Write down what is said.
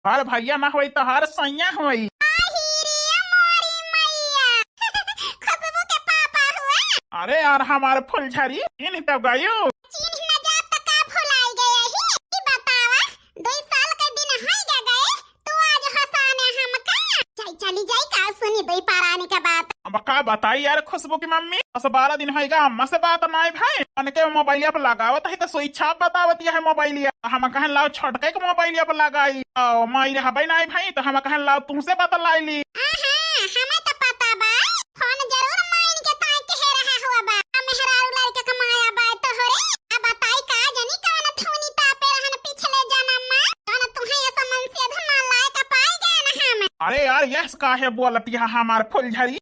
हर भैया ना होई तो हर सैया होई। खुशबू के पापा हुआ। अरे यार हमारे फुलझड़ी इन तब गयो। चिन्ह न जाब त का भुलाई गए ही। ई बतावा 2 साल के दिन है गए तू आज हंसाने हमका। चली जाई का सुनी 2 पारानी के बात। अब का बताई यार खुशबू की मम्मी 10-12 दिन होगा अम्मा से बात नहीं भाई उनके मोबाइलिया पर लगावत है तो सोई छाप बतावत है मोबाइलिया हम कहन लाओ छोटके के मोबाइलिया पर लगाई माई हबे नहीं भाई तो हम कहन लाओ तुमसे बतलाई ली। हमें तो पता बा फोन जरूर माइन के ताई कह रहा हुआ बा मेहरारू लड़के कमाया बा तो हरे अब बताई का जानी कौन थोनी तापे रहन पिछले जन्म में कौन तुम्हें ये समन से धमा लाए का पाई गए ना हम। अरे यार यस काहे बोलती है हमार फुलझड़ी